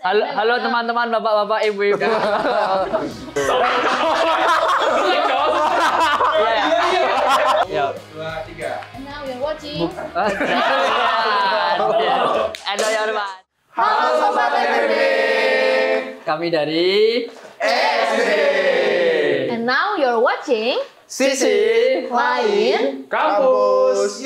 Halo teman-teman, bapak-bapak, ibu-ibu. Ya. 2, 3. And now you're watching. Halo ya teman. Halo Sobat FEB. Kami dari SD. And now you're watching Sisi Lain Kampus.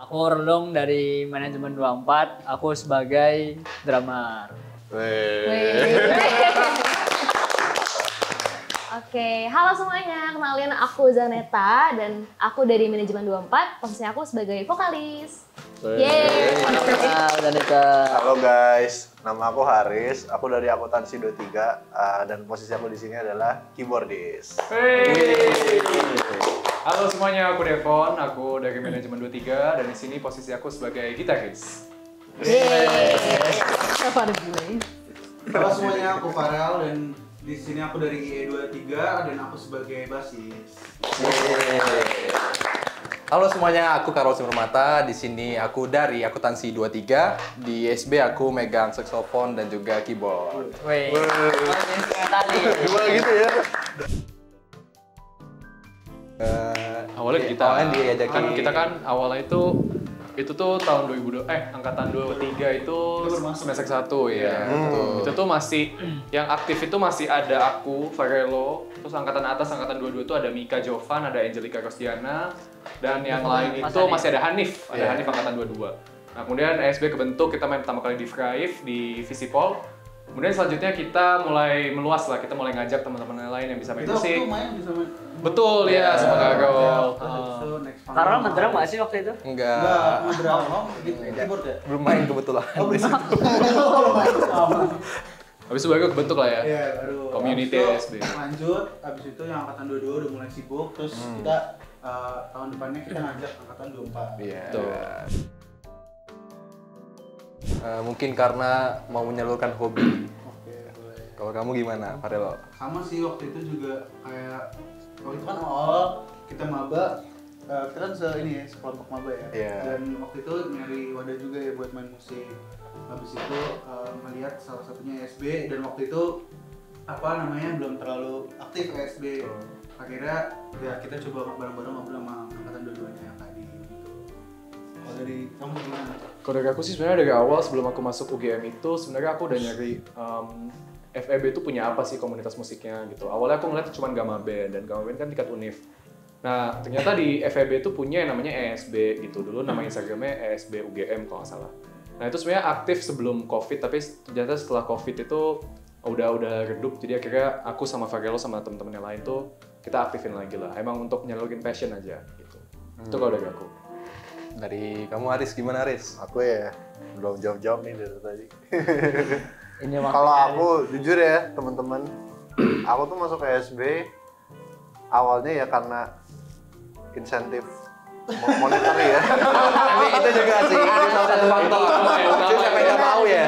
Aku Orlong dari manajemen 24, aku sebagai drummer. Oke, halo semuanya. Kenalin aku Zaneta dan aku dari manajemen 24. Posisi aku sebagai vokalis. Yeay. Halo guys, nama aku Haris. Aku dari akuntansi 23 dan posisi aku di sini adalah keyboardist. Halo semuanya, aku Devon. Aku dari manajemen 23 dan di sini posisi aku sebagai gitaris. Yeay. Apa ada gue? Halo semuanya, aku Farel dan di sini aku dari IE23 dan aku sebagai bassis. Halo semuanya, aku Karol Simermata. Di sini aku dari akuntansi 23. Di SB aku megang saxophone dan juga keyboard. Wih. Gimana gitu ya? Awalnya kita diajakin. kita kan awalnya itu tuh tahun 2002 angkatan 23 itu semester 1 ya. Itu tuh masih yang aktif itu masih ada aku, Farelo, terus angkatan atas angkatan 22 tuh ada Mika Jovan, ada Angelica Rosdiana dan yang lain itu masih ada Hanif, Hanif angkatan 22. Nah, kemudian SB kebentuk, kita main pertama kali di Fraive di Visipol. Kemudian selanjutnya kita mulai meluas lah, kita mulai ngajak teman-teman yang lain yang bisa main musik. Kita main bisa main. Betul ya, sama Karol. Karol ngedrum nggak sih waktu itu? Enggak, Enggak, keyboard ya? belum main kebetulan. Habis itu baru kebentuk lah ya. Iya, baru. Community Habis SB. itu lanjut, habis itu yang angkatan 22 udah mulai sibuk, terus kita tahun depannya kita ngajak angkatan 24. Iya. Betul. Mungkin karena mau menyalurkan hobi. Oke, boleh. Kalau kamu gimana, Farelo? Sama sih waktu itu juga kayak waktu itu kan awal kita maba, kita kan sekelompok maba ya. Iya. Dan waktu itu nyari wadah juga ya buat main musik. Habis itu melihat salah satunya SB dan waktu itu belum terlalu aktif SB. Akhirnya ya kita coba bareng-bareng ngobrol sama angkatan dua-duanya yang tadi gitu. Kalau dari kamu gimana? Kalau dari aku sih sebenarnya dari awal sebelum aku masuk UGM itu sebenarnya aku udah nyari FEB itu punya apa sih komunitas musiknya gitu. Awalnya aku ngeliat cuma Gama Band dan Gama Band kan tingkat univ. Nah ternyata di FEB itu punya yang namanya ESB gitu. Dulu nama Instagramnya ESB UGM kalau nggak salah. Nah itu sebenarnya aktif sebelum COVID tapi ternyata setelah COVID itu udah redup. Jadi akhirnya aku sama Farelo sama teman-teman yang lain tuh kita aktifin lagi lah. Emang untuk nyalurin passion aja gitu. Itu kalau dari aku. Dari kamu Aris, gimana Aris? Aku ya belum jawab-jawab nih dari tadi. Ini Kalau aku jujur ya teman-teman, aku tuh masuk ke SB awalnya ya karena insentif moneter ya. Tapi itu juga sih, itu salah satu faktor. Itu siapa yang nggak mau ya?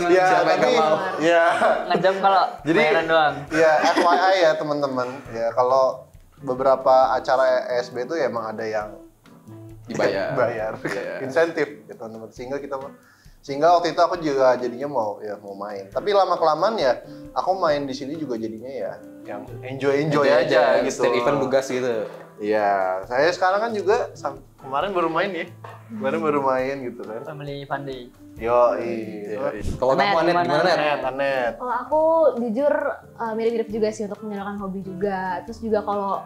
Ya, Siapa yang nggak mau? Ya. ngejam kalau bayaran doang. Ya FYI ya teman-teman, ya kalau beberapa acara SB itu ya emang ada yang Dibayar. insentif gitu teman-teman. Sehingga waktu itu aku juga jadinya mau main. Tapi lama-kelamaan ya aku main di sini juga jadinya ya yang enjoy aja gitu. Setiap event tugas gitu. Iya, saya sekarang kan juga kemarin baru main ya. Kemarin baru main gitu kan. Family Fandi. Kalau kamu Anet gimana Net? Anet. Kalau aku jujur mirip-mirip juga sih untuk menyalurkan hobi juga. Terus juga kalau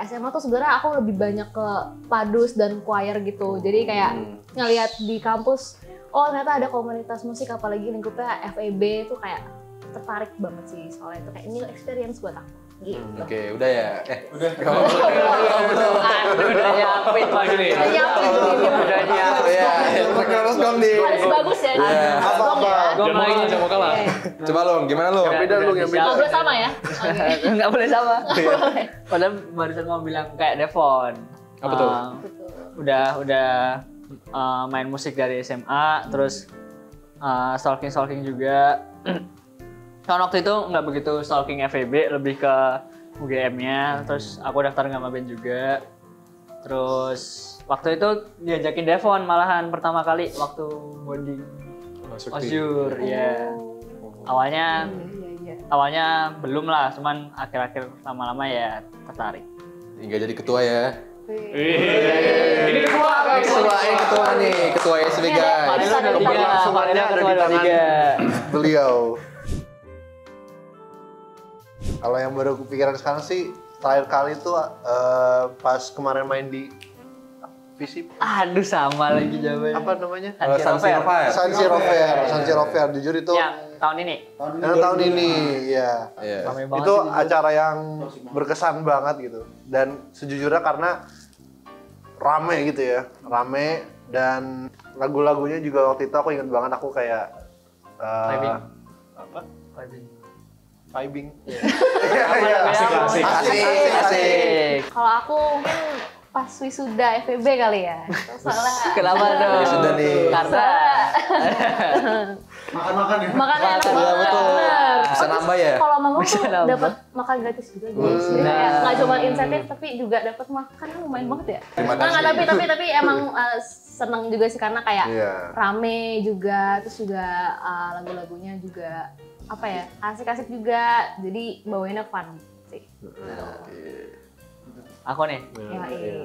SMA tuh sebenarnya aku lebih banyak ke padus dan choir gitu. Jadi kayak ngelihat di kampus, oh ternyata ada komunitas musik apalagi lingkupnya FEB itu kayak tertarik banget sih soalnya itu kayak new experience buat aku. Gitu. Oke, udah ya. Udah. Udah nyiapin lagi nih. Udah nyiapin ini. Udah nyiapin. Terus dong di. Harus bagus ya. Apa-apa. Jangan mau kalah. Coba lo, gimana lo? Yang beda lu, yang beda. Nggak boleh sama ya? Oke. Nggak boleh sama. Padahal barusan mau bilang kayak Devon. Apa tuh? Udah main musik dari SMA, terus stalking juga. Kan waktu itu nggak begitu stalking FEB, lebih ke UGM-nya. Terus aku daftar Gamma Band juga. Terus waktu itu diajakin Devon malahan pertama kali waktu bonding Ozur, ya. Awalnya awalnya belum lah, cuman akhir-akhir lama-lama ya tertarik. Hingga jadi ketua ya. Ini ketua guys. Ketua nih, ketua SB guys. Keberlangsungannya ada di tangan beliau. Kalau yang baru kepikiran sekarang sih, terakhir kali tuh pas kemarin main di Visip. Aduh, sama lagi jawabannya. Apa namanya? San Siro Fair. San Siro Fair. Jujur itu Yang tahun ini. tahun ini, ya. Iya. Ramai banget Itu sih. acara yang berkesan banget gitu. Dan sejujurnya karena rame gitu ya, rame dan lagu-lagunya juga waktu itu aku inget banget aku kayak Vibing. apa? Vibing. Vibing. Asik. Kalau aku mungkin pas wisuda FEB kali ya. Soalnya Kenapa dong? Wisuda nih. Karena Makan-makan ya. makan enak Iya, banget. betul. Bener. Bisa nambah ya? Kalau manggung Bisa tuh nambah. dapat makan gratis juga guys. Jadi kayak Nah. nggak cuma insentif tapi juga dapat makan, lumayan banget ya. Terima Nggak, kasih. tapi emang seneng juga sih karena kayak Iya. rame juga, terus juga lagu-lagunya juga apa ya, asik-asik juga. Jadi bawainnya fun sih. aku nih. Ya, iya.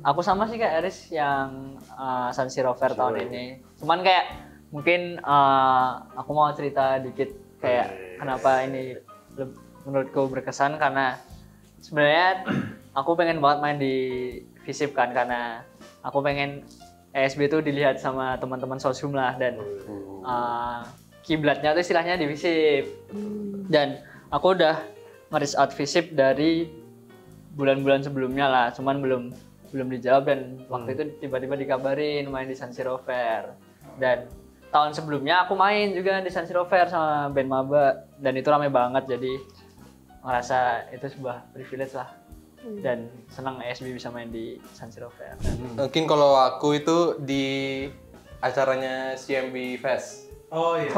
Aku sama sih kayak Aris yang San Siro Fair tahun ini. Cuman kayak mungkin aku mau cerita dikit kayak kenapa ini menurutku berkesan, karena sebenarnya aku pengen banget main di Visip kan, karena aku pengen ESB itu dilihat sama teman-teman sosum lah, dan kiblatnya tuh istilahnya di Visip. Dan aku udah nge-reach out Visip dari bulan-bulan sebelumnya lah, cuman belum dijawab, dan waktu itu tiba-tiba dikabarin main di San Siro Fair. Dan tahun sebelumnya aku main juga di San Siro Fair sama band maba, dan itu rame banget, jadi ngerasa itu sebuah privilege lah, dan senang ESB bisa main di San Siro Fair. Mungkin kalau aku itu di acaranya CMB Fest. Oh iya.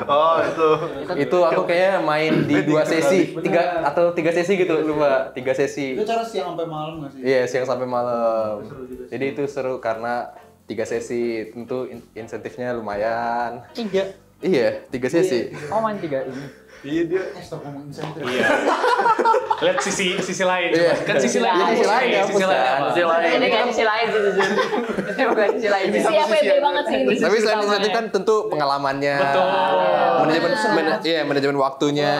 Oh, itu. Itu aku kayaknya main di 2 sesi, 3 sesi gitu, lupa. 3 sesi. Itu cara siang sampai malam nggak sih? Iya, siang sampai malam. Seru juga sih. Jadi itu seru karena 3 sesi, tentu insentifnya lumayan. 3. Iya, 3 sesi. Oh, main 3 ini. Iya dia. Stop ngomong insentif. Iya. Lihat sisi lain. Iya. Kan sisi lain. Iya, sisi lain ya, Sisi lain bukan. apa? Sisi lain. Ini kan sisi lain sih, jujur. Ini bukan sisi lain. Si FEB banget sih ini. Tapi selain insentif kan tentu pengalamannya. Betul. Manajemen waktunya.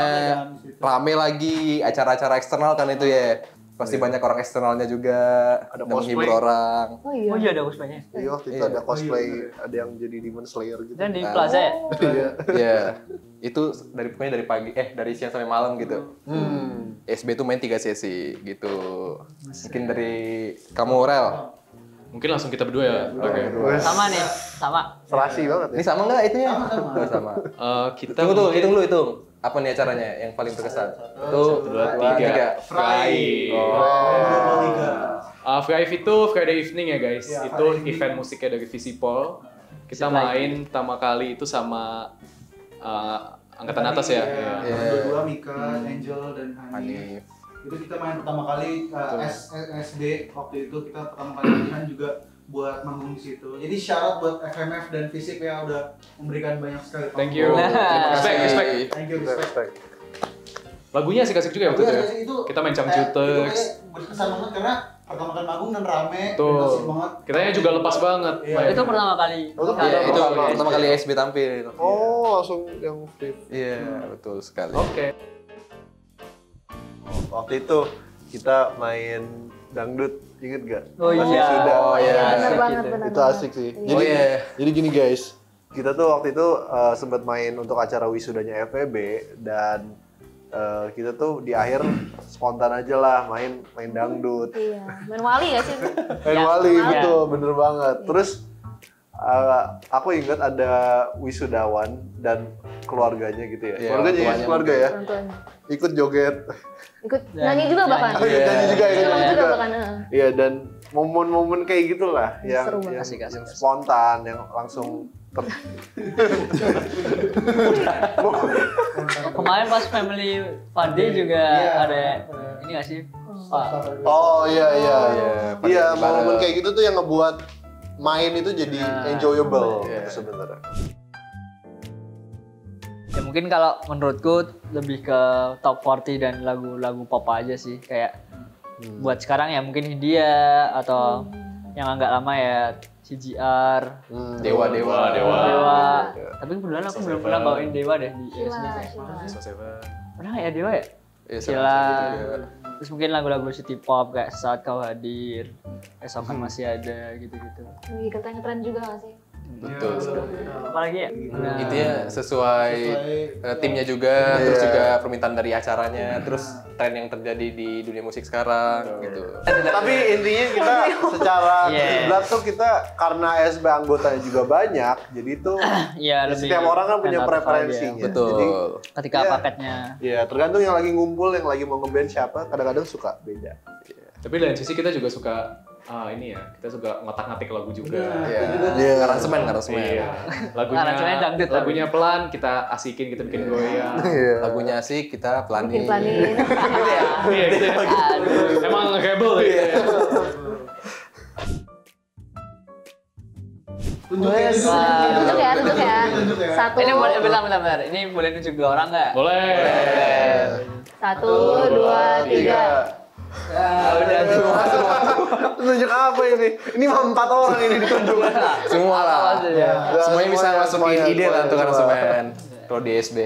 Rame lagi, acara-acara eksternal kan itu ya. Pasti banyak orang eksternalnya juga. Ada dan menghibur cosplay. orang. Oh iya. Oh iya, ada cosplaynya. Iya, waktu itu ada cosplay, ada yang jadi Demon Slayer gitu. Dan di Plaza ya? Iya. Iya. Itu pokoknya dari pagi, dari siang sampai malam gitu. SB tuh main 3 sesi gitu. Mungkin dari kamu, Rel. Mungkin langsung kita berdua ya. Oke. Sama nih, sama. Serasi banget ya. Ini sama nggak itunya? Sama. Sama. Kita Tunggu tuh, mungkin- hitung dulu hitung. Apa nih acaranya yang paling berkesan? Tuh, 2, 3. Fry. Frive itu Friday evening ya guys. Iya, Itu Friday event musiknya dari Visipol. Kita Visip lagi. main pertama kali itu sama angkatan atas ya. Iya. Dua Mika, Angel dan Hanif. Hanif. Itu kita main pertama kali SB waktu itu kita pertama kali latihan juga buat manggung di situ. Jadi syarat buat FMF dan Visip ya udah memberikan banyak sekali. Thank you. panggung. Respect, respect. Thank you, respect. Lagunya asik-asik juga ya waktu itu ya. Kita Kita main itu Changcuters. kayak berkesan banget karena pertama kali manggung dan rame, dan Tuh. asik banget. Kitanya juga lepas banget. Iya. Itu pertama kali. Iya, itu pertama kali SB tampil. Oh, langsung yang free. Iya, betul sekali. Oke. Waktu itu kita main dangdut, inget gak? Oh Masih iya. sudah. Oh iya. Bener Asik banget, gitu. bener Itu banget. asik sih. Iya. Jadi, Oh iya. jadi gini guys, kita tuh waktu itu sempat main untuk acara wisudanya FEB dan kita tuh di akhir spontan aja lah main dangdut. Iya. Main wali gak sih? Main Ya, wali, ya. betul, bener banget. Terus aku ingat ada wisudawan dan keluarganya gitu ya. Iya, Keluarganya tuanya keluarga ya. Orang tuanya. Ikut joget. Ikut nyanyi juga bahkan. Oh, iya, nyanyi juga, Nyanyi nyanyi juga juga. bahkan. Iya, dan momen-momen kayak gitulah yang, Seru banget. yang, Asik, asik, yang asik. spontan, yang langsung Kemarin pas family Fade juga Iya. ada ini nggak sih? Pak. Oh iya iya. Iya, Iya, bareng. momen kayak gitu tuh yang ngebuat main itu jadi enjoyable Iya. sebenarnya. Ya mungkin kalau menurutku lebih ke top 40 dan lagu-lagu pop aja sih. Kayak buat sekarang ya mungkin Hindia atau yang agak lama ya CGR, Dewa. Dewa. Iya. Tapi kebetulan aku belum pernah bawain Dewa deh di Sheila, SD. Sheila. So Seven. Pernah nggak ya Dewa ya? Iya, Sheila. juga. Terus mungkin lagu-lagu city pop kayak Saat Kau Hadir, Esokan Masih Ada gitu-gitu. Lagi keren-keren juga gak sih? Betul. Apalagi ya? Nah, Intinya sesuai timnya juga, terus juga permintaan dari acaranya, terus tren yang terjadi di dunia musik sekarang gitu. Tapi intinya kita secara Yeah. kiblat tuh kita karena SB anggotanya juga banyak, jadi tuh ya lebih setiap orang kan punya tentatif preferensinya. aja. Betul. Jadi, Ketika Iya. paketnya ya tergantung yang lagi ngumpul, yang lagi mau ngeband siapa, kadang-kadang suka beda. Tapi di lain sisi kita juga suka ini ya, kita suka ngotak-ngatik lagu juga. Iya. Aransemen. Iya. Lagunya Aransemennya dangdut, lagunya pelan, kita asikin, kita bikin goyang. Iya. Lagunya asik, kita Bikin pelanin. planin. Iya gitu ya. Emang nge-rebel ya. Tunjuk Wes, ya, wah. Tunjuk ya, tunjuk ya. Tunjuk ya. Satu, ini boleh bentar. Ini boleh nunjuk 2 orang nggak? Boleh. satu, dua, tiga. Udah semua. Tunjuk apa ini? Ini mah 4 orang ini ditunjuk. Semua lah. Ya. Semuanya bisa masukin semuanya, ide lah untuk semuanya. aransemen. Kalau di SB.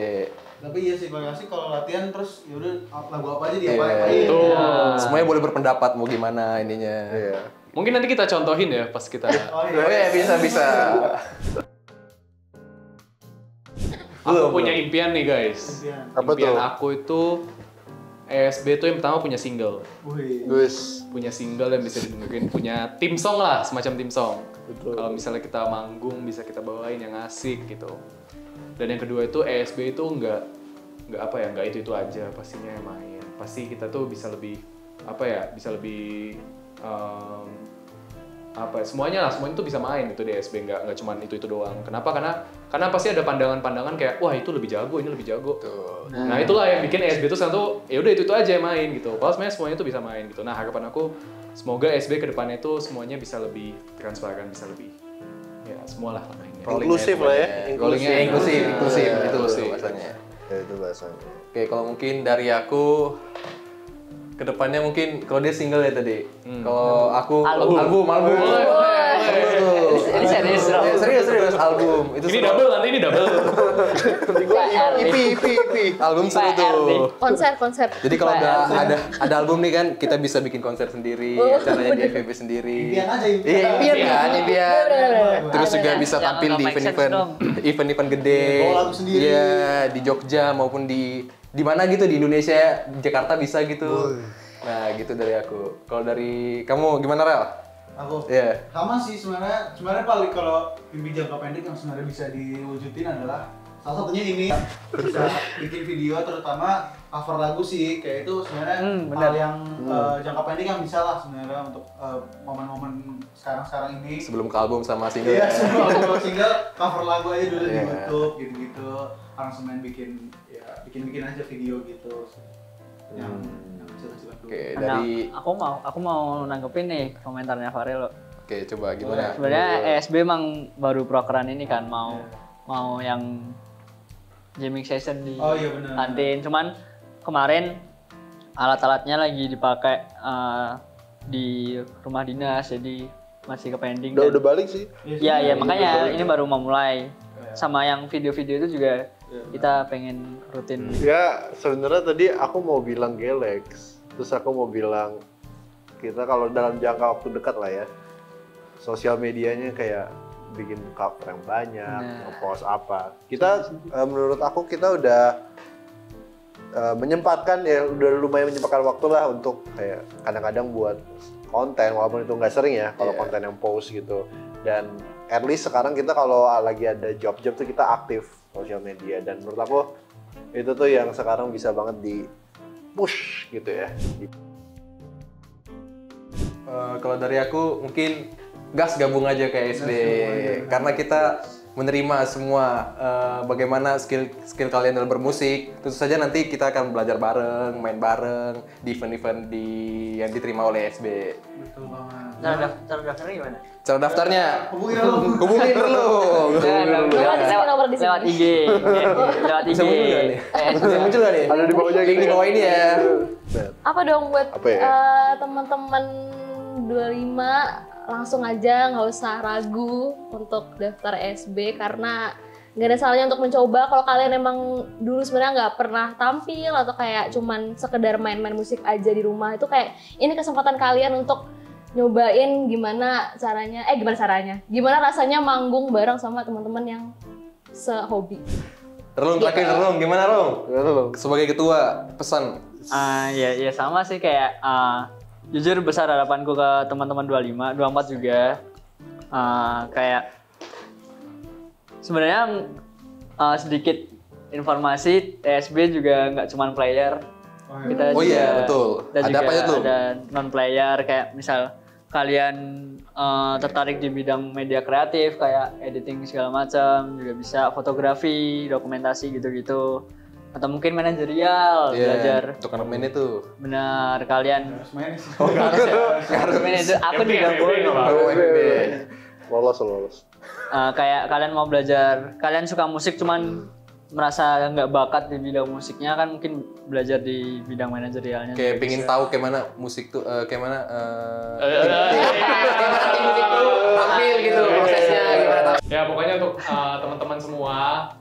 Tapi iya sih paling asik kalau latihan terus yaudah lagu apa aja Iya. diapain. Tuh. Semuanya boleh berpendapat mau gimana ininya. Iya. Mungkin nanti kita contohin ya pas kita. Oh Oh iya, bisa. Aku punya impian nih guys. Impian. Apa Impian tuh? aku itu ESB tuh yang pertama punya single. Wih. Gus. Punya single yang bisa didengerin, punya tim song lah, semacam tim song. Betul. Kalau misalnya kita manggung bisa kita bawain yang asik gitu. Dan yang kedua itu ESB itu nggak itu aja, pastinya main. Pasti kita tuh bisa lebih semuanya tuh bisa main itu di ESB, nggak cuma itu doang. Kenapa? Karena pasti ada pandangan-pandangan kayak wah itu lebih jago, ini lebih jago. Nah itulah yang bikin ESB tuh sekarang tuh ya udah itu aja yang main gitu. Kalau sebenarnya semuanya tuh bisa main gitu. Nah harapan aku semoga ESB kedepannya itu semuanya bisa lebih transparan, bisa lebih ya semualah mainnya. Inklusif lah ya. Rollingnya Inklusif, Iya, itu inklusif. bahasanya. Ya, itu bahasanya. Oke, kalau mungkin dari aku kedepannya mungkin kalau dia single ya tadi. Kalau aku album. Ini serius bro. Serius album. Itu Ini seru. double nanti ini double. IP. album seru tuh. Konser. Jadi kalau ada album nih kan kita bisa bikin konser sendiri, acaranya di FEB sendiri. Impian aja, Iya, impian kan, impian. Terus Ada, juga ada. bisa Jangan tampil di no make sense dong. event-event gede. Bawa lagu sendiri. Iya, di Jogja maupun di mana gitu di Indonesia, di Jakarta bisa gitu. Nah, gitu dari aku. Kalau dari kamu gimana, Rel? Aku Iya. sama sih sebenarnya paling kalau mimpi jangka pendek yang sebenarnya bisa diwujudin adalah salah satunya ini bisa bikin video terutama cover lagu sih kayak itu sebenarnya hal yang jangka pendek yang bisa lah sebenarnya untuk momen-momen sekarang ini. Sebelum ke album sama single. Iya, ya. semua single cover lagu aja dulu di Iya. YouTube gitu-gitu. Aransemen bikin aja video gitu. Yang kecil-kecilan dulu. Oke, Nah, dari aku mau nanggepin nih komentarnya Farel. Oke, coba gimana? Sebenarnya ESB emang baru prokeran ini kan mau yang jamming session di Oh, iya benar. kantin. Cuman kemarin alat-alatnya lagi dipakai di rumah dinas, jadi masih ke pending. Udah balik sih. Iya, makanya ini baru mau mulai. Sama yang video-video itu juga kita pengen rutin. Ya sebenarnya tadi aku mau bilang Galax, terus aku mau bilang kita kalau dalam jangka waktu dekat lah ya, sosial medianya kayak bikin cover yang banyak, ngepost apa. Kita menurut aku kita udah menyempatkan ya, udah lumayan menyempatkan waktu lah untuk kayak kadang-kadang buat konten walaupun itu nggak sering ya kalau konten yang post gitu. Dan at least sekarang kita kalau lagi ada job-job tuh kita aktif sosial media. Dan menurut aku itu tuh yang sekarang bisa banget di push gitu ya. Kalau dari aku mungkin gas gabung aja ke SD karena kita menerima semua bagaimana skill kalian dalam bermusik. Tentu saja nanti kita akan belajar bareng, main bareng di event-event yang diterima oleh SB. Betul banget. Cara daftarnya gimana? Cara daftarnya Hubungin dulu. Coba di sini nomor di sini. Lewat IG. Lewat IG. Bisa muncul nggak nih? Bisa muncul nggak nih? Ada di bawahnya Link di bawah ini ya. Apa dong buat Apa ya? teman-teman 25 langsung aja, nggak usah ragu untuk daftar SB karena nggak ada salahnya untuk mencoba. Kalau kalian emang dulu sebenarnya nggak pernah tampil atau kayak cuman sekedar main-main musik aja di rumah, itu kayak ini kesempatan kalian untuk nyobain gimana rasanya manggung bareng sama teman-teman yang sehobi. Relung terakhir, Relung gimana Relung? Sebagai ketua pesan. Ya sama sih kayak jujur besar harapanku ke teman-teman 25, 24 juga. Kayak sebenarnya sedikit informasi, TSB juga nggak cuma player. Kita Oh juga, iya, betul. kita Ada juga apa aja tuh? ada non player kayak misal kalian tertarik di bidang media kreatif kayak editing segala macam juga bisa, fotografi, dokumentasi gitu-gitu, atau mungkin manajerial, belajar. Untuk anak main itu. Benar, kalian Harus main sih. harus manage. Aku juga boleh. Lolos. Kayak kalian mau belajar, kalian suka musik cuman merasa nggak bakat di bidang musiknya, kan mungkin belajar di bidang manajerialnya. Kayak pengen tahu kayak mana musik tuh, kayak mana tampil gitu prosesnya gimana. Ya pokoknya untuk teman-teman semua,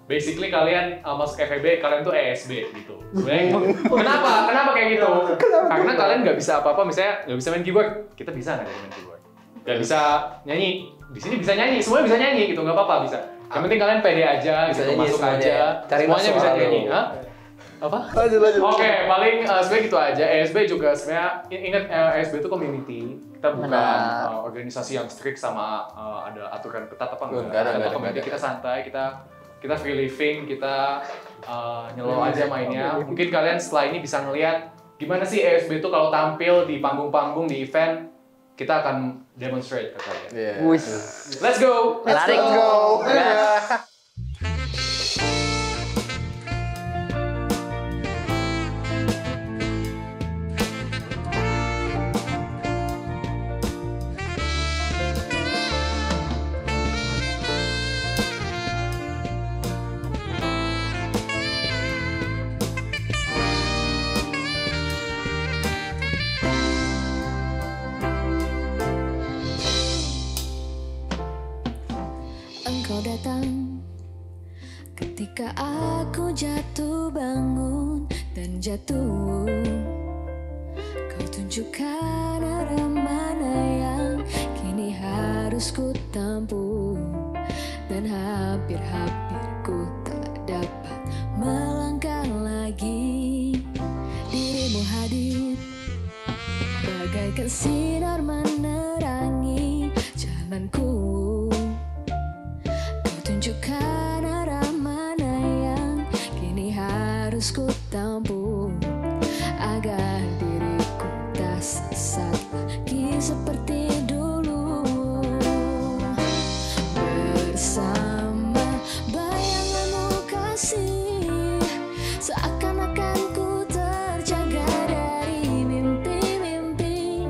basically kalian masuk FEB, kalian tuh ESB gitu. Sebenarnya kenapa kayak gitu? Karena kalian nggak bisa apa-apa, misalnya nggak bisa main keyboard, kita bisa nggak main keyboard? Nggak bisa nyanyi, di sini bisa nyanyi, semuanya bisa nyanyi gitu, nggak apa-apa bisa. Yang penting kalian pede aja, Bisa gitu, nyanyi masuk semuanya. aja, Cari semuanya masuk bisa lalu. nyanyi. Hah? Apa? Lanjut. Oke, paling sebenarnya gitu aja. ESB juga sebenarnya ingat ESB itu community. Kita bukan Benar. organisasi yang strict sama ada aturan ketat apa enggak. Nggak ada, nggak Community ada. kita santai, kita free living, kita nyelo aja mainnya. Mungkin kalian setelah ini bisa ngelihat gimana sih ESB itu kalau tampil di panggung-panggung di event, kita akan demonstrate ke kalian. Iya. Wih, Let's go. menarik. Gas. Engkau datang ketika aku jatuh bangun dan jatuh. Kau tunjukkan arah mana yang kini harus ku tempuh, dan hampir-hampir ku tak dapat melangkah lagi. Dirimu hadir bagaikan sinar menerangi jalanku. Tunjukkan arah mana yang kini harus ku tempuh, agar diriku tak sesat lagi seperti dulu. Bersama bayanganmu kasih, seakan-akan ku terjaga dari mimpi-mimpi,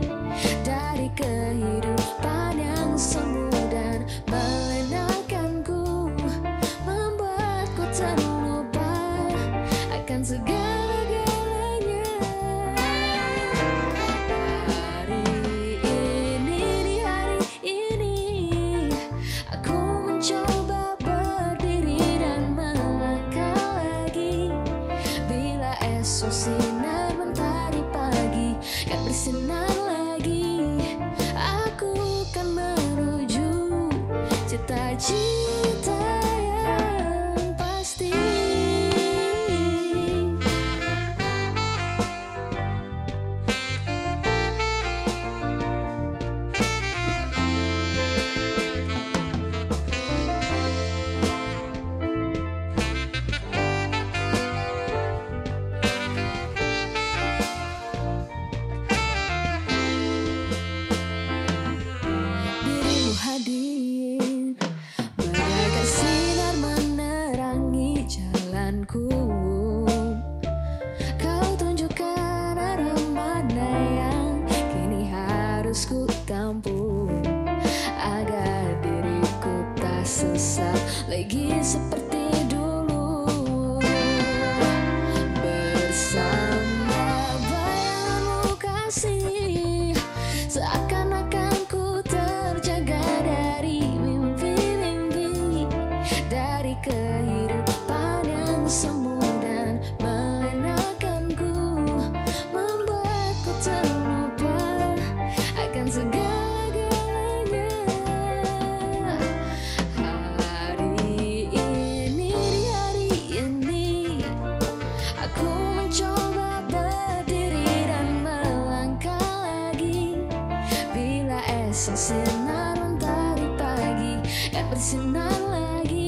dari kehidupan yang semu dan melenakanku, membuatku terlupa akan segala-galanya. Hari ini, di hari ini, aku mencoba berdiri dan melangkah lagi. Bila esok sinar mentari pagi kan bersinar lagi, aku kan menuju cita-cita yang pasti. tersesat lagi seperti dulu. Bersama bayanganmu kasih, seakan-akan ku terjaga dari mimpi-mimpi, dari kehidupan yang semu dan melenakanku, membuatku terlupa akan segala-galanya. Hari ini, di hari ini, aku mencoba berdiri dan melangkah lagi. Bila esok sinar mentari pagi yang bersinar lagi,